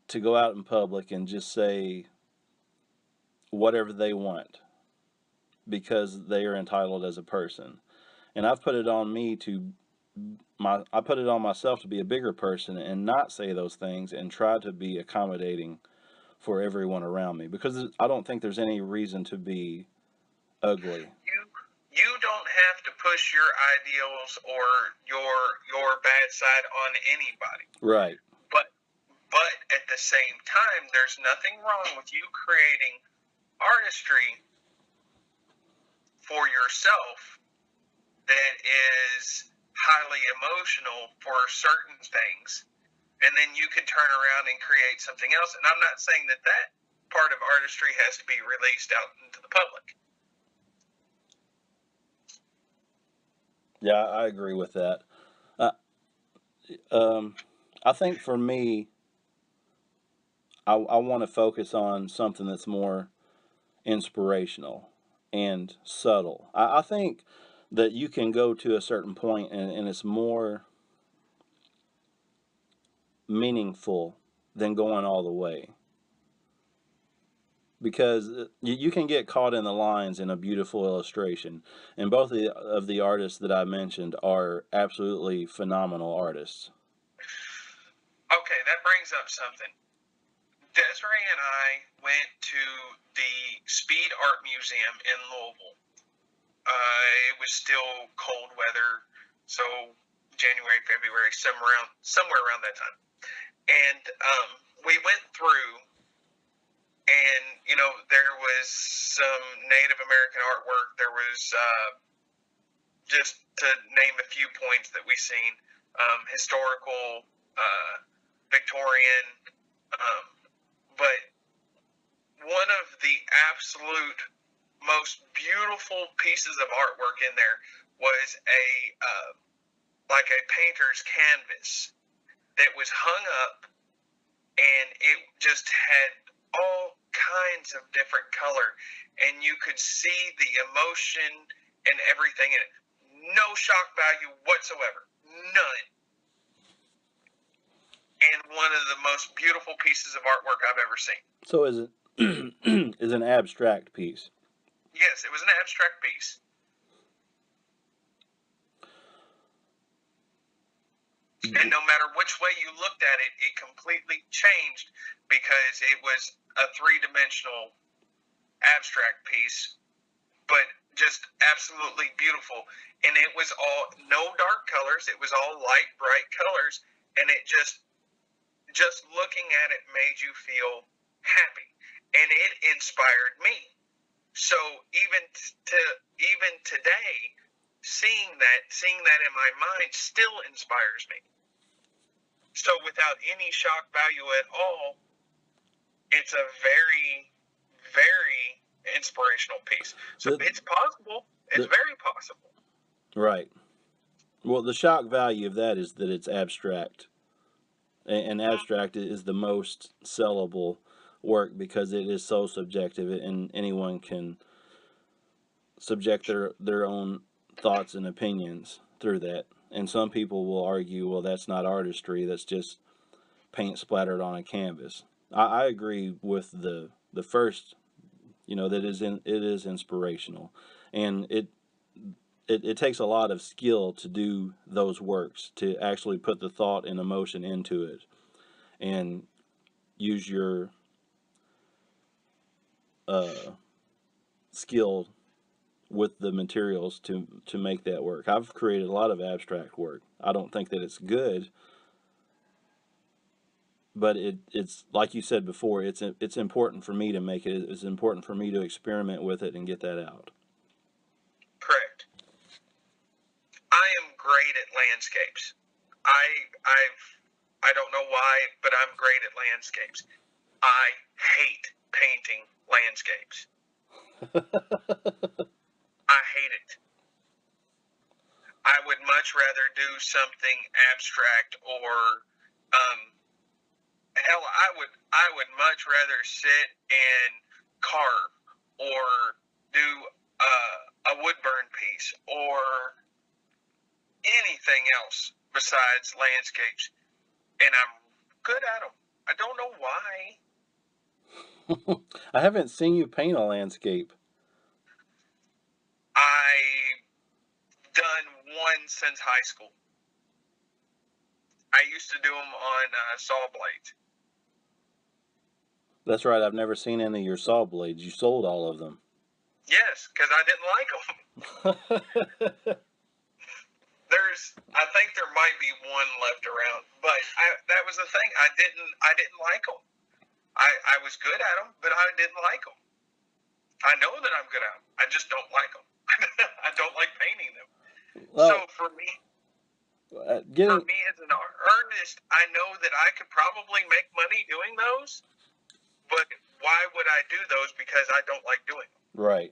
to go out in public and just say whatever they want because they are entitled as a person. And I've put it on me to I put it on myself to be a bigger person and not say those things and try to be accommodating for everyone around me, because I don't think there's any reason to be ugly.
you don't have to push your ideals or your bad side on anybody.
Right.
But at the same time, there's nothing wrong with you creating artistry for yourself that is highly emotional for certain things, and then you can turn around and create something else. And I'm not saying that part of artistry has to be released out into the public.
Yeah, I agree with that. Uh, I think for me, I want to focus on something that's more inspirational and subtle. I think that you can go to a certain point and it's more meaningful than going all the way. Because you can get caught in the lines in a beautiful illustration. And both of the artists that I mentioned are absolutely phenomenal artists.
Okay, that brings up something. Desiree and I went to the Speed Art Museum in Louisville. It was still cold weather, so January, February, somewhere around that time. And we went through, and there was some Native American artwork. There was just to name a few points that we seen, historical, Victorian, but one of the absolute most beautiful pieces of artwork in there was like a painter's canvas that was hung up, and it just had all kinds of different color, and you could see the emotion and everything in it. No shock value whatsoever. None. And one of the most beautiful pieces of artwork I've ever seen.
So is it is an abstract piece?
Yes, it was an abstract piece. And no matter which way you looked at it, it completely changed because it was a three-dimensional abstract piece, but just absolutely beautiful. And it was all no dark colors. It was all light, bright colors, and it just looking at it made you feel happy, and it inspired me. So even today, seeing that in my mind still inspires me. So without any shock value at all, it's a very, very inspirational piece. So it's possible. It's very possible.
Right. Well, the shock value of that is that it's abstract. And abstract is the most sellable work because it is so subjective, and anyone can subject their own thoughts and opinions through that. And some people will argue, well, that's not artistry, that's just paint splattered on a canvas. I agree with the first, that it is inspirational, and it takes a lot of skill to do those works, to actually put the thought and emotion into it, and use your skill with the materials to make that work. I've created a lot of abstract work. I don't think that it's good, but it's like you said before, it's important for me to make it. It's important for me to experiment with it and get that out.
Correct. I am great at landscapes. I don't know why, but I'm great at landscapes. I hate painting landscapes. I hate it. I would much rather do something abstract, or hell, I would much rather sit and carve or do a wood burn piece or anything else besides landscapes, and I'm good at them. I don't know why.
I haven't seen you paint a landscape.
I've done one since high school. I used to do them on saw blades.
That's right, I've never seen any of your saw blades. You sold all of them.
Yes, because I didn't like them. I think there might be one left around, but that was the thing. I didn't like them. I was good at them, but I didn't like them. I know that I'm good at them. I just don't like them. I don't like painting them. Well, so for me as an artist, I know that I could probably make money doing those, but why would I do those? Because I don't like doing them.
Right.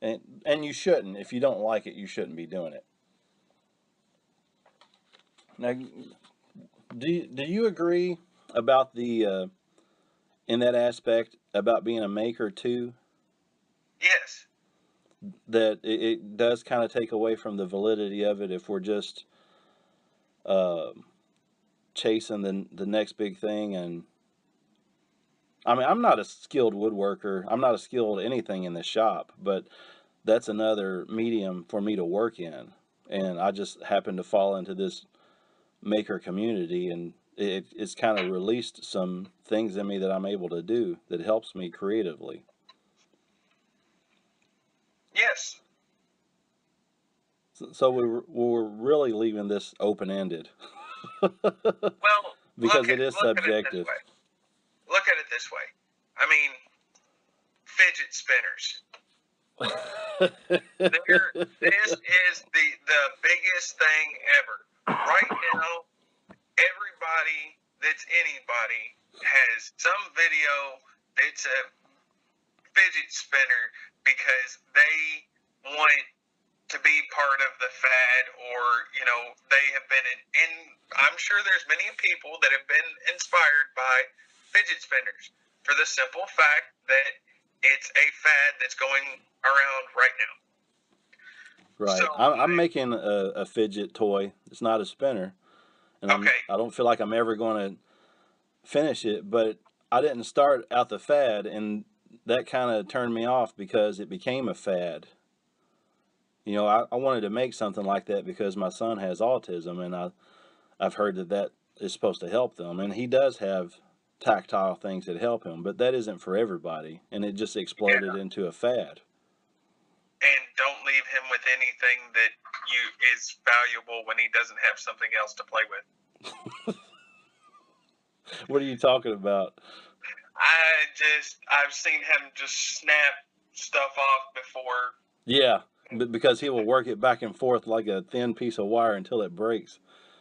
And you shouldn't. If you don't like it, you shouldn't be doing it. Now, do you agree about the in that aspect about being a maker too?
Yes.
That it does kind of take away from the validity of it if we're just chasing the next big thing. And I mean, I'm not a skilled woodworker. I'm not a skilled anything in the shop, but that's another medium for me to work in. And I just happen to fall into this maker community, and it's kind of released some things in me that I'm able to do that helps me creatively.
Yes.
So we're really leaving this open-ended.
Well,
Because it is
look at it this
subjective.
way. Look at it this way. I mean, fidget spinners. This is the biggest thing ever. Right now, everybody that's anybody has some video. It's a fidget spinner because they want to be part of the fad, or they have been in I'm sure there's many people that have been inspired by fidget spinners for the simple fact that it's a fad that's going around right now.
Right.
So
I'm making a fidget toy. It's not a spinner, and
okay,
I don't feel like I'm ever going to finish it. But I didn't start out the fad, and that kind of turned me off because it became a fad. I wanted to make something like that because my son has autism, and I've heard that is supposed to help them, and he does have tactile things that help him, but that isn't for everybody, and it just exploded into a fad.
and don't leave him with anything that is valuable when he doesn't have something else to play with.
What are you talking about?
I've seen him just snap stuff off before.
Yeah, because he will work it back and forth like a thin piece of wire until it breaks.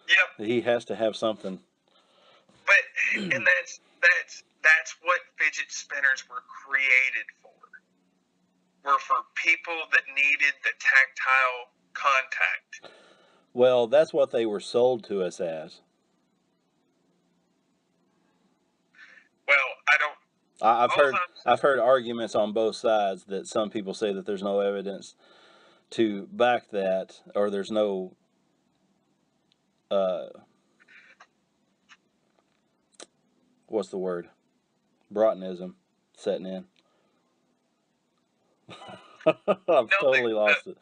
Yep.
He has to have something.
But and that's what fidget spinners were created for. Were for people that needed the tactile contact.
Well, that's what they were sold to us as.
Well,
I've heard arguments on both sides that some people say that there's no evidence to back that, or there's no what's the word? Broughtonism setting in. I've totally lost it.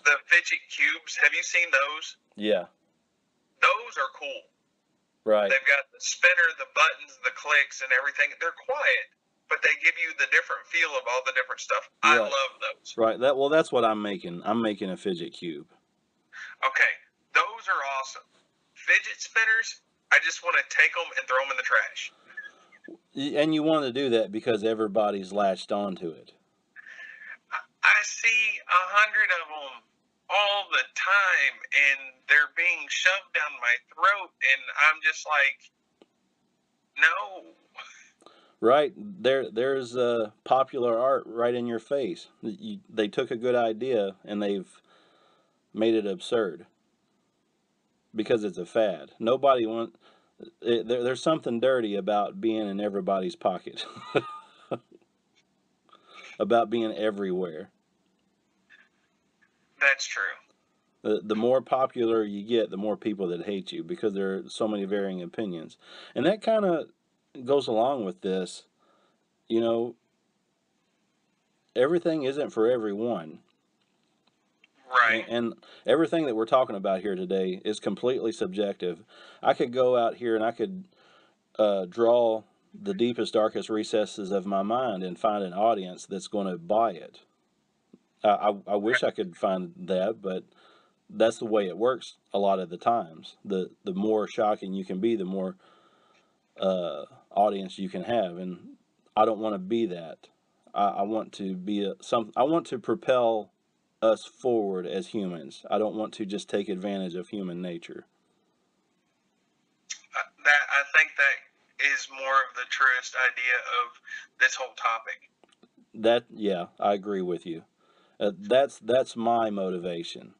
The fidget cubes, have you seen those?
Yeah.
Those are cool.
Right.
They've got the spinner, the buttons, the clicks, and everything. They're quiet, but they give you the different feel of all the different stuff. Right. I love those.
Right. That's what I'm making. I'm making a fidget cube.
Okay. Those are awesome. Fidget spinners, I just want to take them and throw them in the trash.
And you want to do that because everybody's latched onto it.
I see 100 of them all the time, and they're being shoved down my throat, and I'm just like, no.
Right. There's popular art right in your face. They took a good idea and they've made it absurd because it's a fad. Nobody wants. There's something dirty about being in everybody's pocket. About being everywhere.
That's true.
The more popular you get, the more people that hate you because there are so many varying opinions. And that kind of goes along with this. Everything isn't for everyone.
Right.
And everything that we're talking about here today is completely subjective. I could go out here and I could draw the deepest, darkest recesses of my mind and find an audience that's going to buy it. I wish I could find that, but that's the way it works a lot of the times. The more shocking you can be, the more audience you can have, and I don't want to be that. I want to be I want to propel us forward as humans. I don't want to just take advantage of human nature.
I think that is more of the truest idea of this whole topic.
Yeah, I agree with you. That's my motivation.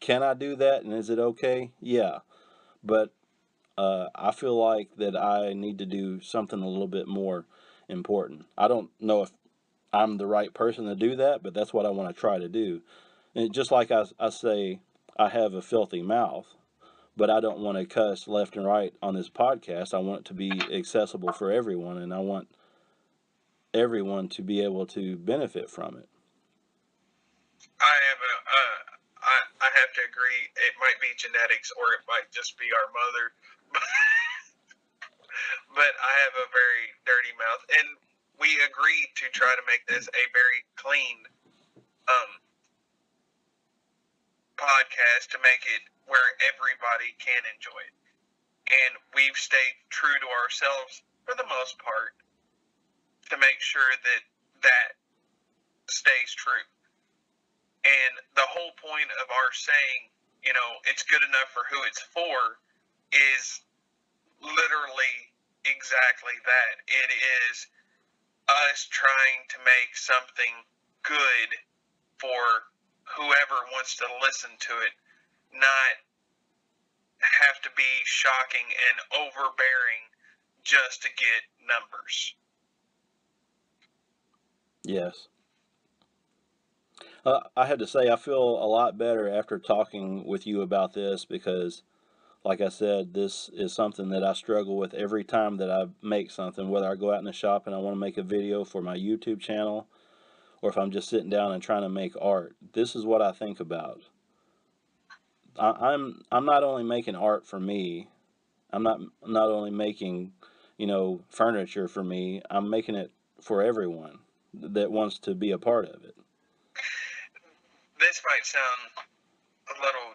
Can I do that, and is it okay? Yeah, but I feel like that I need to do something a little bit more important. I don't know if I'm the right person to do that, but that's what I want to try to do. And just like I say, I have a filthy mouth, but I don't want to cuss left and right on this podcast. I want it to be accessible for everyone, and I want everyone to be able to benefit from it.
I have to agree. It might be genetics, or it might just be our mother. But I have a very dirty mouth, and we agreed to try to make this a very clean podcast to make it where everybody can enjoy it. And we've stayed true to ourselves for the most part to make sure that that stays true. And the whole point of our saying, it's good enough for who it's for is literally exactly that. It is us trying to make something good for whoever wants to listen to it, not have to be shocking and overbearing just to get numbers.
Yes. I had to say, I feel a lot better after talking with you about this because, like I said, this is something that I struggle with every time that I make something, whether I go out in the shop and I want to make a video for my YouTube channel, or if I'm just sitting down and trying to make art. This is what I think about. I'm not only making art for me. I'm not only making, furniture for me. I'm making it for everyone that wants to be a part of it.
This might sound a little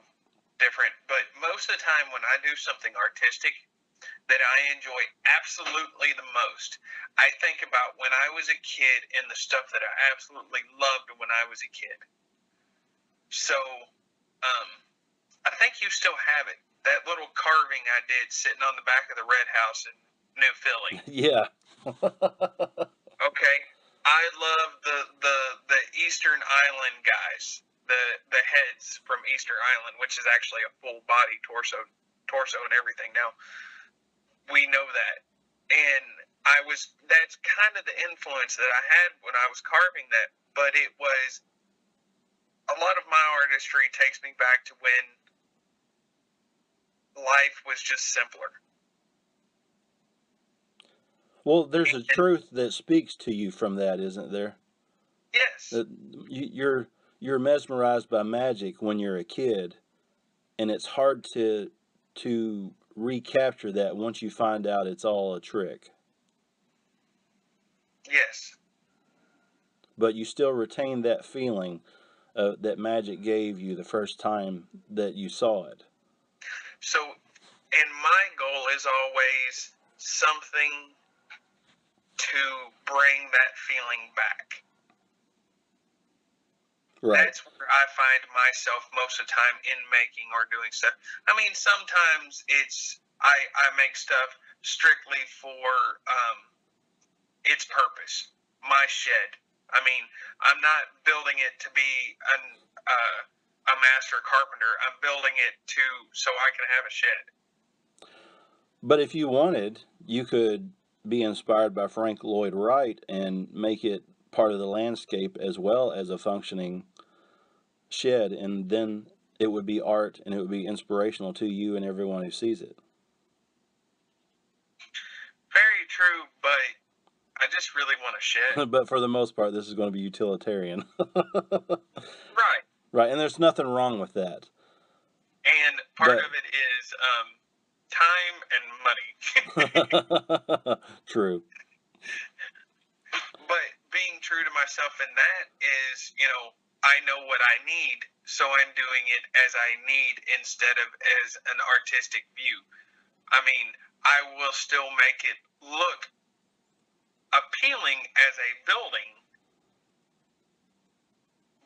different, but most of the time when I do something artistic that I enjoy absolutely the most, I think about when I was a kid and the stuff that I absolutely loved when I was a kid. So, I think you still have it. That little carving I did sitting on the back of the Red House in New Philly.
Yeah.
Okay. I love the Eastern Island guys, the heads from Easter Island, which is actually a full body torso and everything. Now we know that, and that's kind of the influence that I had when I was carving that. But it was a lot of my artistry takes me back to when life was just simpler.
Well, there's a truth that speaks to you from that, isn't there?
Yes.
That you're mesmerized by magic when you're a kid, and it's hard to recapture that once you find out it's all a trick.
Yes.
But you still retain that feeling that magic gave you the first time that you saw it.
So, and my goal is always something to bring that feeling back.
Right.
That's where I find myself most of the time in making or doing stuff. I mean, sometimes I make stuff strictly for its purpose. My shed. I mean, I'm not building it to be a master carpenter. I'm building it so I can have a shed.
But if you wanted, you could be inspired by Frank Lloyd Wright and make it part of the landscape as well as a functioning shed, and then it would be art and it would be inspirational to you and everyone who sees it.
Very true, but I just really want a shed.
But for the most part, this is going to be utilitarian.
Right.
Right, and there's nothing wrong with that.
And part of it is time and money.
True.
But being true to myself in that is, I know what I need, so I'm doing it as I need instead of as an artistic view. I mean, I will still make it look appealing as a building,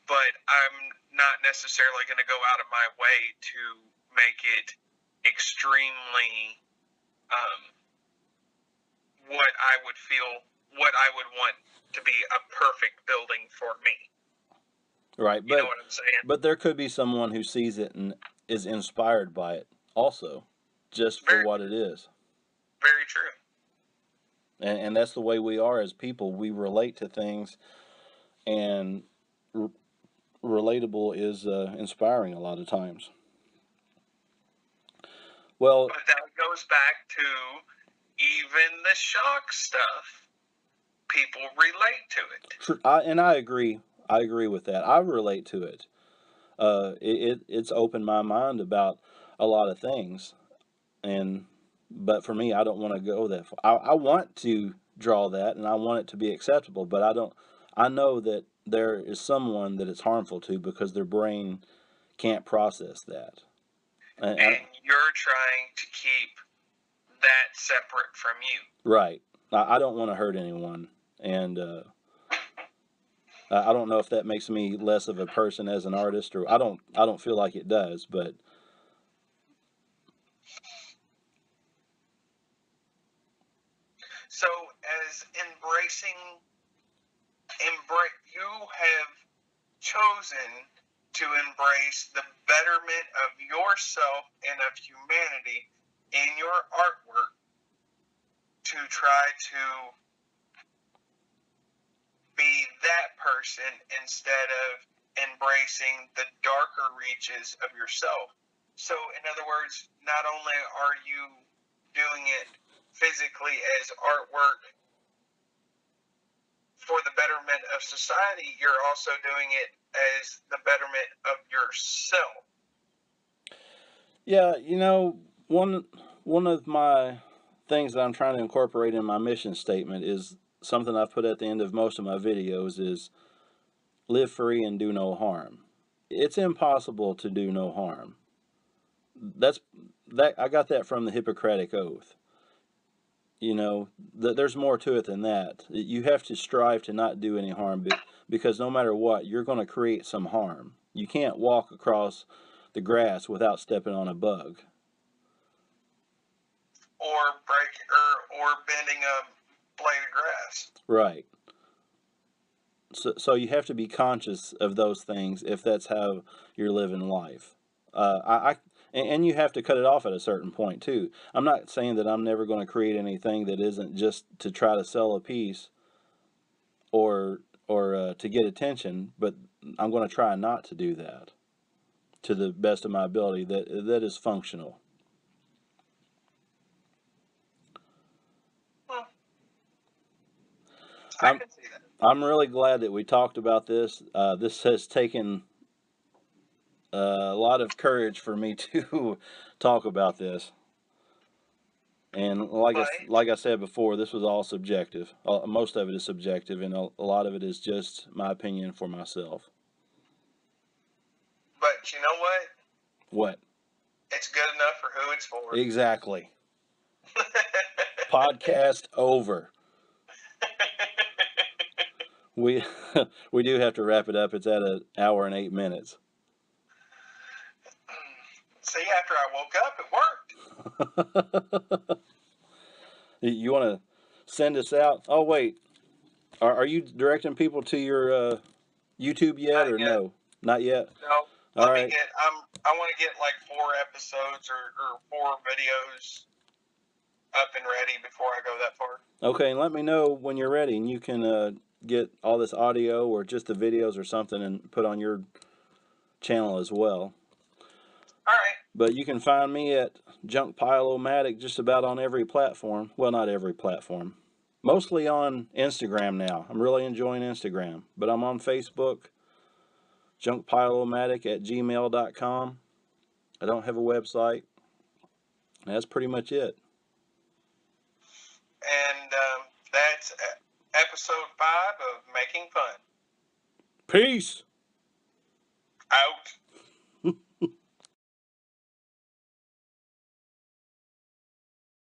but I'm not necessarily going to go out of my way to make it extremely what I would want to be a perfect building for me.
Right,
you know what I'm saying?
But there could be someone who sees it and is inspired by it also, just for what it is.
Very true.
And that's the way we are as people. We relate to things, and relatable is inspiring a lot of times. Well,
but that goes back to even the shock stuff. People relate to it.
I agree. I agree with that. I relate to it. It's opened my mind about a lot of things, but for me, I don't want to go that far. I want to draw that, and I want it to be acceptable, but I don't. I know that there is someone that it's harmful to because their brain can't process that.
And you're trying to keep that separate from you.
Right. I don't want to hurt anyone, and I don't know if that makes me less of a person as an artist, or I don't feel like it does, but
so as you have chosen to embrace the betterment of yourself and of humanity in your artwork to try to be that person instead of embracing the darker reaches of yourself. So, in other words, not only are you doing it physically as artwork for the betterment of society, you're also doing it as the betterment of yourself.
yeah, one of my things that I'm trying to incorporate in my mission statement is something I've put at the end of most of my videos is live free and do no harm. It's impossible to do no harm. That's that I got that from the Hippocratic Oath. There's more to it than that. You have to strive to not do any harm because no matter what, you're going to create some harm. You can't walk across the grass without stepping on a bug.
Or bending a blade of grass.
Right. So you have to be conscious of those things if that's how you're living life. And you have to cut it off at a certain point too. I'm not saying that I'm never going to create anything that isn't just to try to sell a piece or to get attention, but I'm going to try not to do that to the best of my ability. That is functional.
I can see that.
I'm really glad that we talked about this. This has taken a lot of courage for me to talk about this. And like I said before, this was all subjective. Most of it is subjective, and a lot of it is just my opinion for myself.
But you know what?
What?
It's good enough for who it's for.
Exactly. Podcast over. We we do have to wrap it up. It's at an hour and 8 minutes.
See, after I woke up, it worked.
You want to send us out? Oh wait, are you directing people to your YouTube yet, or no? Not yet.
No.
All right.
I want to get like 4 episodes or 4 videos up and ready before I go that far.
Okay, and let me know when you're ready, and you can get all this audio or just the videos or something and put on your channel as well.
All right.
But you can find me at Junkpileomatic just about on every platform. Well, not every platform. Mostly on Instagram now. I'm really enjoying Instagram. But I'm on Facebook, Junkpileomatic@gmail.com. I don't have a website. That's pretty much it.
And that's episode 5 of Making Fun.
Peace.
Out.